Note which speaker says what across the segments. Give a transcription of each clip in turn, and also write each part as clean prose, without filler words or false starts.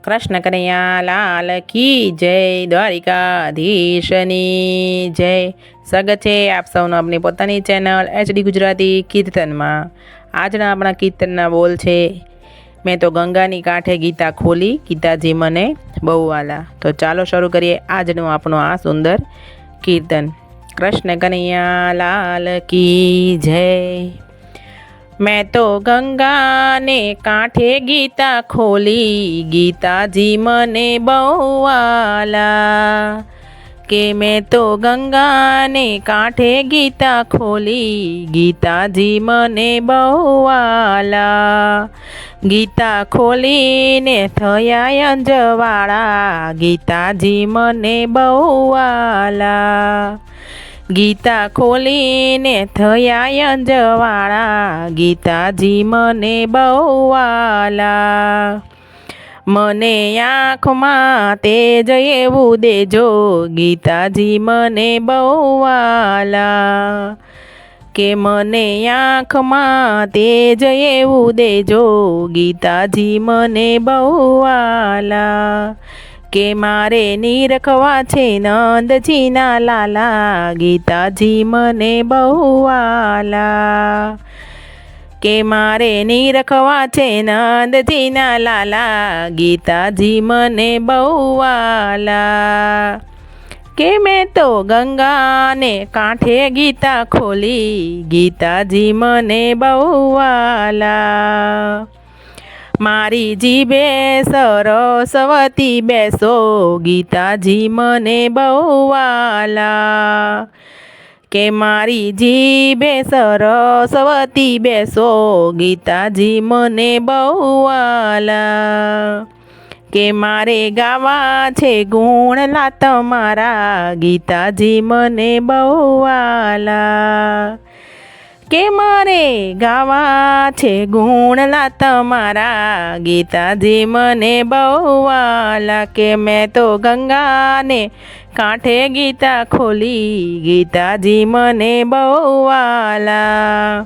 Speaker 1: કૃષ્ણ કનૈયા લાલ કી જય, દ્વારિકાધીશની જય। સ્વાગત છે આપ સૌનો આપણી પોતાની ચેનલ HD ગુજરાતી કીર્તનમાં। આજના આપણા કીર્તનના બોલ છે, મેં તો ગંગાની કાંઠે ગીતા ખોલી, ગીતાજી મને બહુ વાલા। તો ચાલો શરૂ કરીએ આજનું આપણું આ સુંદર કીર્તન। કૃષ્ણ કનૈયા લાલ કી જય। मैं तो गंगा ने कांठे गीता खोली, गीताजी मने बहुवाला। के मैं तो गंगा ने कांठे गीता खोली, गीताजी मने बहुवाला। गीता खोली ने थया अंजवाड़ा, गीताजी मने बहुवाला। गीता खोलीने थया अंजवाड़ा, गीताजी मने बहुवाला। मने आँखमां तेज एवुं देजो, गीताजी मने बहुवाला। के मने आँखमां तेज एवुं देजो, गीताजी मने बहुवाला। के मारे नीरखवा छे नंदजीना लाला, गीताजी मने बहुवाला। के मारे नीरखवा छे नंदजीना लाला, गीताजी मने बहुवाला। के मैं तो गंगा ने कांठे गीता खोली, गीताजी मने बहुवाला। मारी जीभे सरस्वती बेसो, गीताजी मने बहुवाला। के मारी जीभे सरस्वती बेसो, गीताजी मने बहुवाला। के मारे गावा छे गुणला तमारा, गीताजी मने बहुवाला। के मारे गावा छे गुणला तमारा, गीताजी मने बहुवाला। के मैं तो गंगा ने कांठे गीता खोली, गीताजी मने बहुवाला।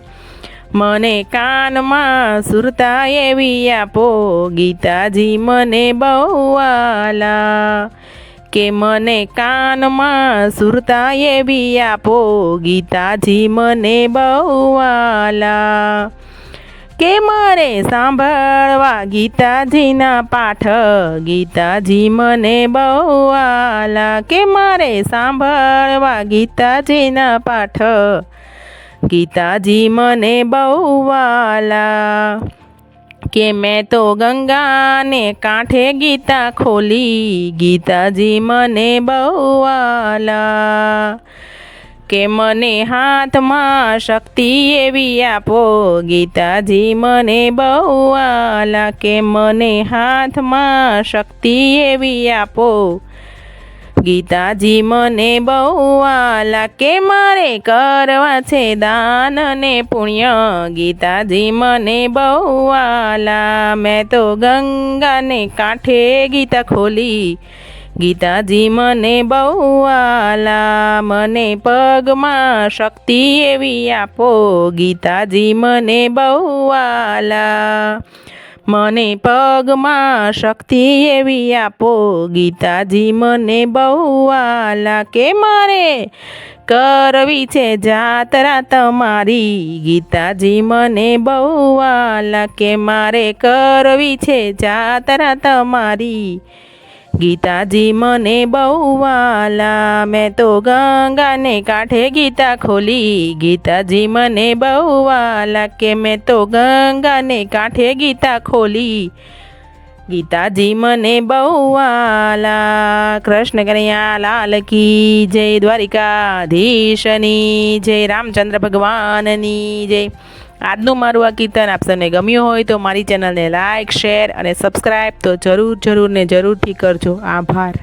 Speaker 1: मने कान में सुरता एवी आपो, गीताजी मने बहुवाला। के मने कान में सुरता एवी आपो, गीताजी मने बहुवाला। के मारे सांभळवा गीताजीना पाठ, गीताजी मने बहुवाला। के मारे सांभळवा गीताजीना पाठ, गीताजी मने बहुवाला। के मैं तो गंगा ने कांठे गीता खोली, गीताजी मने बहुवाला। के मने हाथ में शक्ति एवी आपो, गीताजी मने बहुवाला। के मने हाथ में शक्ति एवी आपो, गीताजी मने बहुवाला। के मारे करवा छे दान ने पुण्य, गीताजी मने बहुवाला। मैं तो गंगा ने कांठे गीता खोली, गीताजी मने बहुवाला। मने पगमा शक्ति एवी आपो, गीताजी मने बहुवाला। मने पगमा शक्ति एवी आपो, गीताजी मने बहुवाला। के मारे करवी छे जात्रा तमारी, गीताजी मने बहुवाला। के मारे करवी छे जात्रा तमारी, गीताजी मने बहुवाला। मैं तो गंगा ने कांठे गीता खोली, गीताजी मने बहुवाला। के मैं तो गंगा ने कांठे गीता खोली, गीताजी मने बहुवाला। कृष्ण कन्हैया लाल की जय, द्वारिकाधीशनी जय, रामचंद्र भगवाननी जय। આજનું મારું આ કીર્તન આપ સૌને ગમ્યું હોય તો મારી ચેનલને લાઇક, શેર અને સબસ્ક્રાઈબ તો જરૂરથી કરજો। આભાર।